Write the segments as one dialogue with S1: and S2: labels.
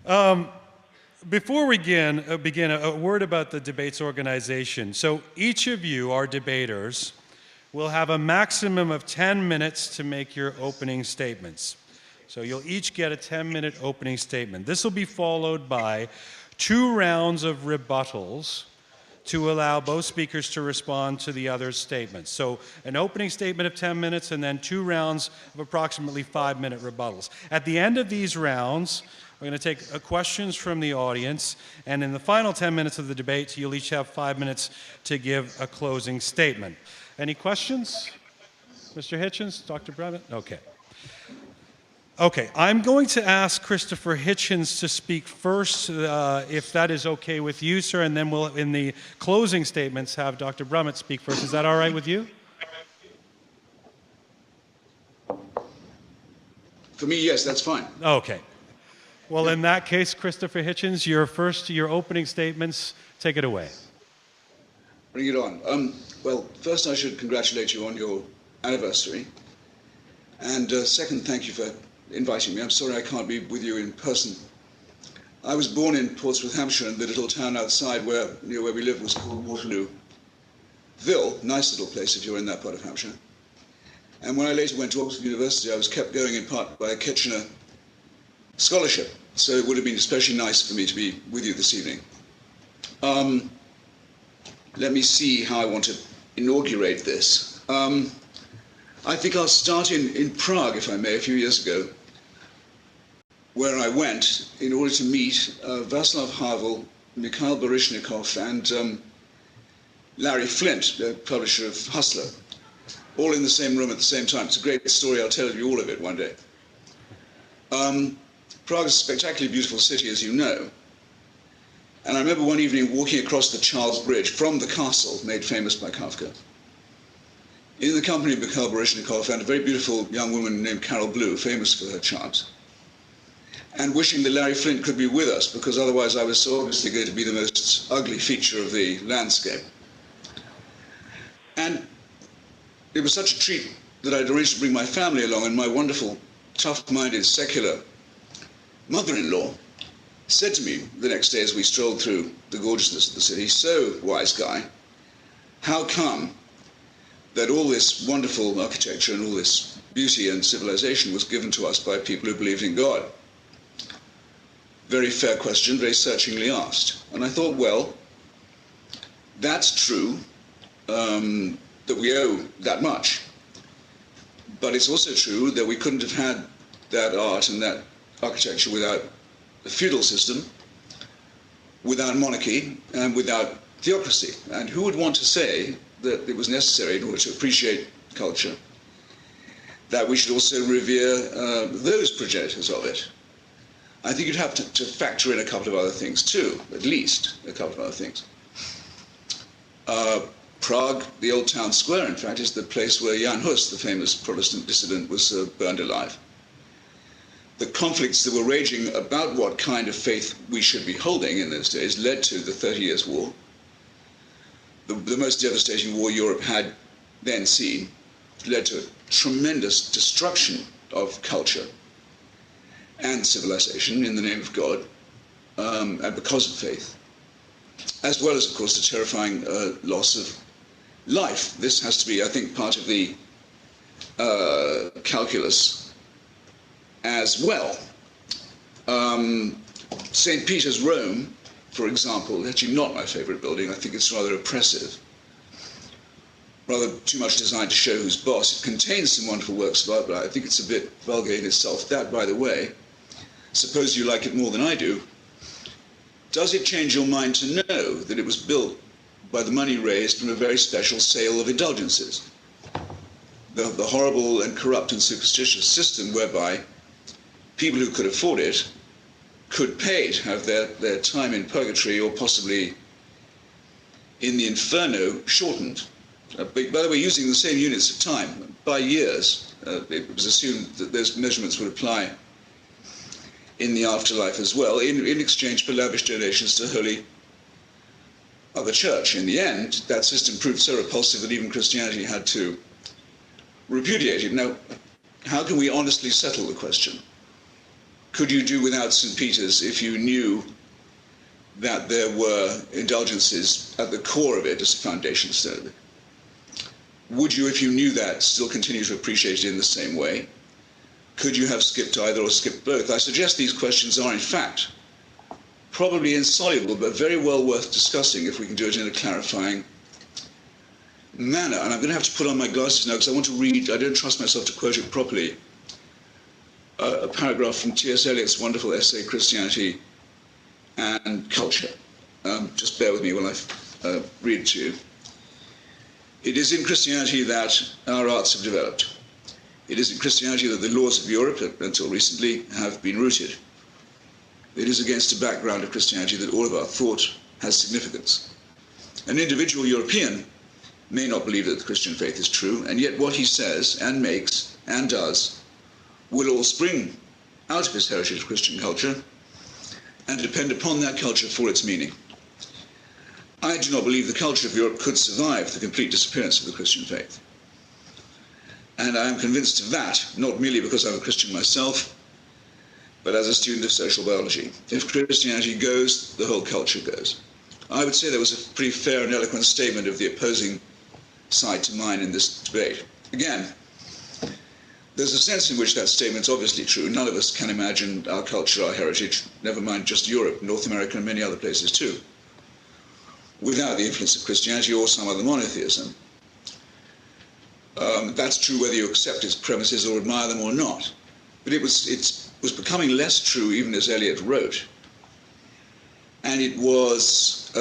S1: Before we begin a word about the debates organization. So each of you, our debaters, will have a maximum of 10 minutes to make your opening statements. So you'll each get a 10-minute opening statement. This will be followed by 2 rounds of rebuttals to allow both speakers to respond to the other's statements. So an opening statement of 10 minutes and then 2 rounds of approximately 5-minute rebuttals. At the end of these rounds, we're going to take questions from the audience, and in the final 10 minutes of the debate, you'll each have 5 minutes to give a closing statement. Any questions? Mr. Hitchens, Dr. Brummett? Okay, I'm going to ask Christopher Hitchens to speak first, if that is okay with you, sir, and then we'll, in the closing statements, have Dr. Brummett speak first. Is that all right with you?
S2: For me, yes, that's fine.
S1: Okay. Well, in that case, Christopher Hitchens, your opening statements, take it away.
S2: Bring it on. Well, first I should congratulate you on your anniversary. And second, thank you for inviting me. I'm sorry I can't be with you in person. I was born in Portsmouth, Hampshire, and the little town outside near where we live was called Waterloo. Ville, nice little place if you're in that part of Hampshire. And when I later went to Oxford University, I was kept going in part by a Kitchener scholarship, so it would have been especially nice for me to be with you this evening. Let me see how I want to inaugurate this. I think I'll start in Prague, if I may, a few years ago, where I went in order to meet Václav Havel, Mikhail Baryshnikov, and Larry Flint, the publisher of Hustler, all in the same room at the same time. It's a great story. I'll tell you all of it one day. Prague is a spectacularly beautiful city, as you know. And I remember one evening walking across the Charles Bridge from the castle, made famous by Kafka, in the company of Mikhail Baryshnikov and a very beautiful young woman named Carol Blue, famous for her charms, and wishing that Larry Flint could be with us, because otherwise I was so obviously going to be the most ugly feature of the landscape. And it was such a treat that I'd arranged to bring my family along, and my wonderful, tough-minded, secular mother-in-law said to me the next day as we strolled through the gorgeousness of the city, "So, wise guy, how come that all this wonderful architecture and all this beauty and civilization was given to us by people who believed in God?" Very fair question, very searchingly asked. And I thought, well, that's true, that we owe that much. But it's also true that we couldn't have had that art and that architecture without the feudal system, without monarchy, and without theocracy. And who would want to say that it was necessary in order to appreciate culture that we should also revere those progenitors of it? I think you'd have to factor in a couple of other things too, at least a couple of other things. Prague, the old town square, in fact, is the place where Jan Hus, the famous Protestant dissident, was burned alive. The conflicts that were raging about what kind of faith we should be holding in those days led to the 30 Years' War, the most devastating war Europe had then seen. Led to a tremendous destruction of culture and civilization in the name of God, and because of faith, as well as, of course, the terrifying loss of life. This has to be, I think, part of the calculus as well. St. Peter's, Rome, for example, actually not my favorite building. I think it's rather oppressive, rather too much designed to show who's boss. It contains some wonderful works of art, but I think it's a bit vulgar in itself. That, by the way, suppose you like it more than I do, does it change your mind to know that it was built by the money raised from a very special sale of indulgences? The horrible and corrupt and superstitious system whereby people who could afford it could pay to have their time in purgatory or possibly in the inferno shortened. By the way, using the same units of time, by years. It was assumed that those measurements would apply in the afterlife as well, in exchange for lavish donations to holy of the church. In the end, that system proved so repulsive that even Christianity had to repudiate it. Now, how can we honestly settle the question could you do without St. Peter's if you knew that there were indulgences at the core of it as a foundation stone? Would you, if you knew that, still continue to appreciate it in the same way? Could you have skipped either or skipped both? I suggest these questions are, in fact, probably insoluble, but very well worth discussing if we can do it in a clarifying manner. And I'm going to have to put on my glasses now because I want to read, I don't trust myself to quote it properly, a paragraph from T.S. Eliot's wonderful essay, Christianity and Culture. Just bear with me while I read it to you. It is in Christianity that our arts have developed. It is in Christianity that the laws of Europe, until recently, have been rooted. It is against a background of Christianity that all of our thought has significance. An individual European may not believe that the Christian faith is true, and yet what he says and makes and does will all spring out of his heritage of Christian culture and depend upon that culture for its meaning. I do not believe the culture of Europe could survive the complete disappearance of the Christian faith. And I am convinced of that, not merely because I'm a Christian myself, but as a student of social biology. If Christianity goes, the whole culture goes. I would say that was a pretty fair and eloquent statement of the opposing side to mine in this debate. Again, there's a sense in which that statement's obviously true. None of us can imagine our culture, our heritage, never mind just Europe, North America, and many other places too, without the influence of Christianity or some other monotheism. That's true whether you accept its premises or admire them or not. But it was becoming less true even as Eliot wrote. And it was,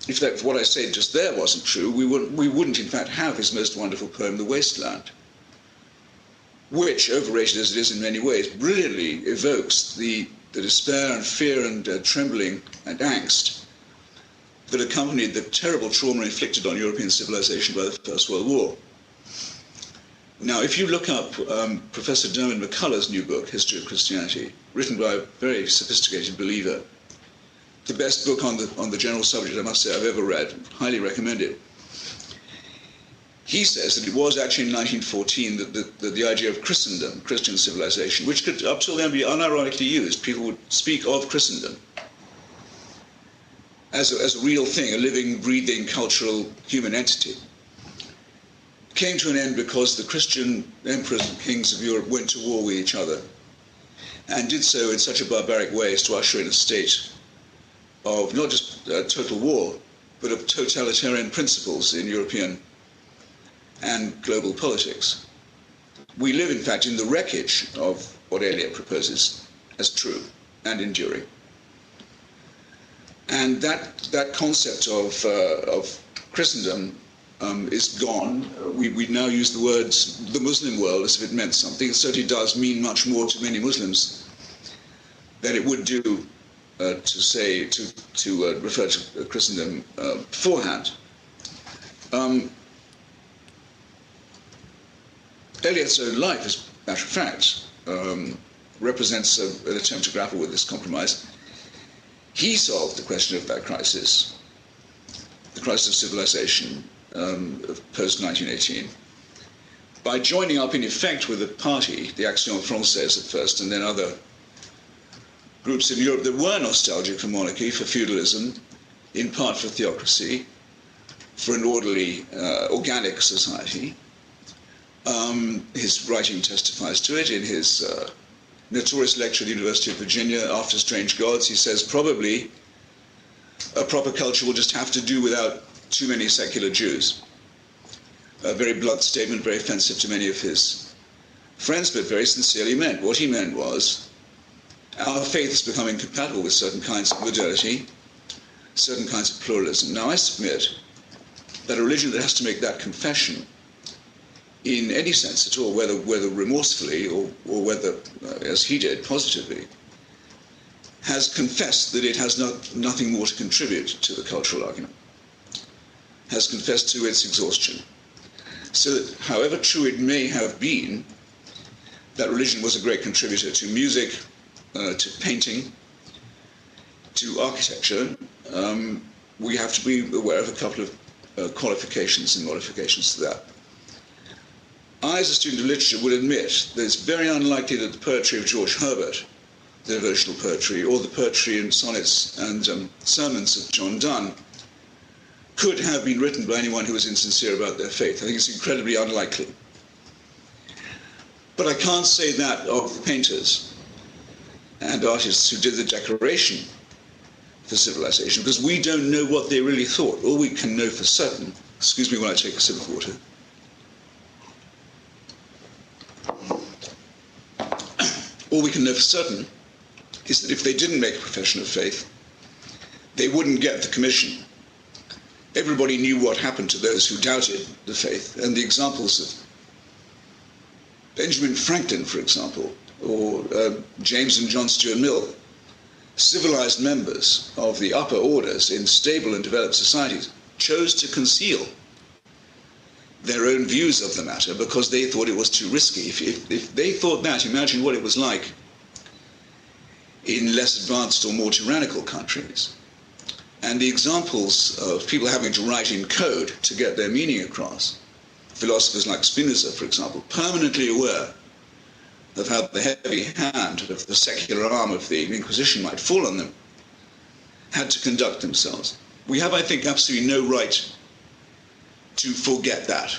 S2: if what I said just there wasn't true, we wouldn't in fact have his most wonderful poem, The Wasteland, which, overrated as it is in many ways, brilliantly evokes the despair and fear and trembling and angst that accompanied the terrible trauma inflicted on European civilization by the First World War. Now, if you look up Professor Dermot McCullough's new book, History of Christianity, written by a very sophisticated believer, the best book on the general subject, I must say, I've ever read, highly recommend it. He says that it was actually in 1914 that the idea of Christendom, Christian civilization, which could up till then be unironically used, people would speak of Christendom as a real thing, a living, breathing, cultural human entity, came to an end because the Christian emperors and kings of Europe went to war with each other and did so in such a barbaric way as to usher in a state of not just total war, but of totalitarian principles in European and global politics. We live, in fact, in the wreckage of what Eliot proposes as true and enduring. And that concept of Christendom is gone. We now use the words the Muslim world as if it meant something. It certainly does mean much more to many Muslims than it would do to refer to Christendom beforehand. Eliot's own life, as a matter of fact, represents an attempt to grapple with this compromise. He solved the question of that crisis, the crisis of civilization post-1918, by joining up in effect with a party, the Action Française at first, and then other groups in Europe that were nostalgic for monarchy, for feudalism, in part for theocracy, for an orderly, organic society. His writing testifies to it. In his notorious lecture at the University of Virginia, After Strange Gods, he says probably a proper culture will just have to do without too many secular Jews. A very blunt statement, very offensive to many of his friends, but very sincerely meant. What he meant was, our faith is becoming compatible with certain kinds of modernity, certain kinds of pluralism. Now, I submit that a religion that has to make that confession in any sense at all, whether remorsefully or whether, as he did, positively, has confessed that it has nothing more to contribute to the cultural argument, has confessed to its exhaustion. So that, however true it may have been that religion was a great contributor to music, to painting, to architecture, we have to be aware of a couple of qualifications and modifications to that. I, as a student of literature, would admit that it's very unlikely that the poetry of George Herbert, the devotional poetry, or the poetry and sonnets and sermons of John Donne could have been written by anyone who was insincere about their faith. I think it's incredibly unlikely. But I can't say that of painters and artists who did the declaration for civilization, because we don't know what they really thought. All we can know for certain, excuse me when I take a sip of water, all we can know for certain is that if they didn't make a profession of faith, they wouldn't get the commission. Everybody knew what happened to those who doubted the faith, and the examples of Benjamin Franklin, for example, or James and John Stuart Mill, civilized members of the upper orders in stable and developed societies, chose to conceal their own views of the matter because they thought it was too risky. If they thought that, imagine what it was like in less advanced or more tyrannical countries. And the examples of people having to write in code to get their meaning across, philosophers like Spinoza, for example, permanently aware of how the heavy hand of the secular arm of the Inquisition might fall on them, had to conduct themselves. We have, I think, absolutely no right to forget that,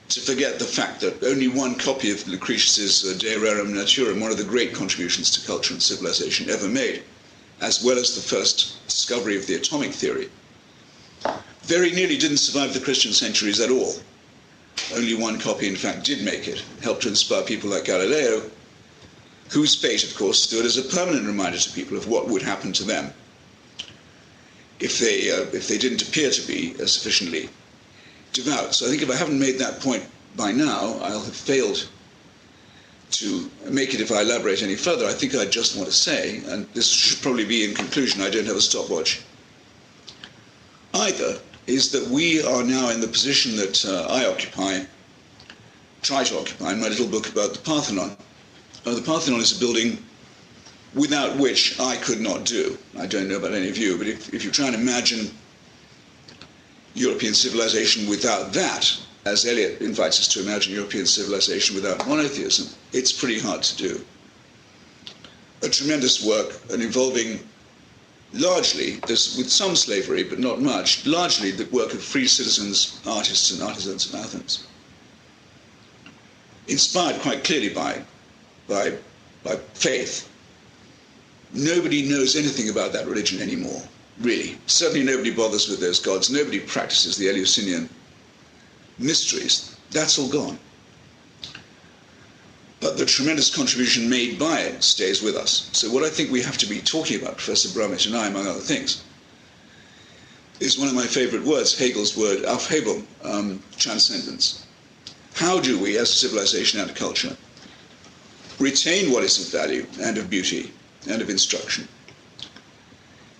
S2: to forget the fact that only one copy of Lucretius's De Rerum Naturam, one of the great contributions to culture and civilization ever made, as well as the first discovery of the atomic theory, very nearly didn't survive the Christian centuries at all. Only one copy, in fact, did make it, helped to inspire people like Galileo, whose fate, of course, stood as a permanent reminder to people of what would happen to them if they didn't appear to be sufficiently devout. So I think if I haven't made that point by now, I'll have failed to make it if I elaborate any further. I think I just want to say, and this should probably be in conclusion, I don't have a stopwatch either, is that we are now in the position that I try to occupy in my little book about the Parthenon. The Parthenon is a building without which I could not do. I don't know about any of you, but if you try and imagine European civilization without that, as Eliot invites us to imagine European civilization without monotheism, it's pretty hard to do. A tremendous work, and involving largely, with some slavery, but not much, largely the work of free citizens, artists and artisans of Athens. Inspired quite clearly by faith. Nobody knows anything about that religion anymore, really. Certainly nobody bothers with those gods. Nobody practices the Eleusinian mysteries. That's all gone. But the tremendous contribution made by it stays with us. So what I think we have to be talking about, Professor Brummett and I, among other things, is one of my favorite words, Hegel's word, Aufhebung, transcendence. How do we, as a civilization and a culture, retain what is of value and of beauty and of instruction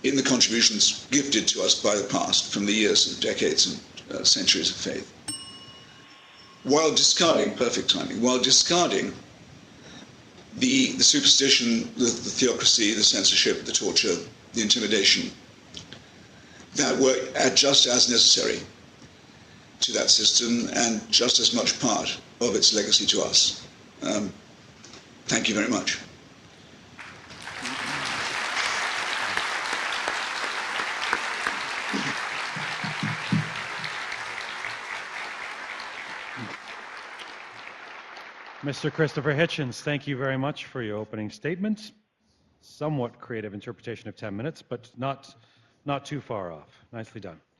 S2: in the contributions gifted to us by the past from the years and decades and centuries of faith, while discarding, perfect timing, while discarding the superstition, the theocracy, the censorship, the torture, the intimidation that were just as necessary to that system and just as much part of its legacy to us. Thank you very much.
S1: Mr. Christopher Hitchens, thank you very much for your opening statement. Somewhat creative interpretation of 10 minutes, but not too far off. Nicely done.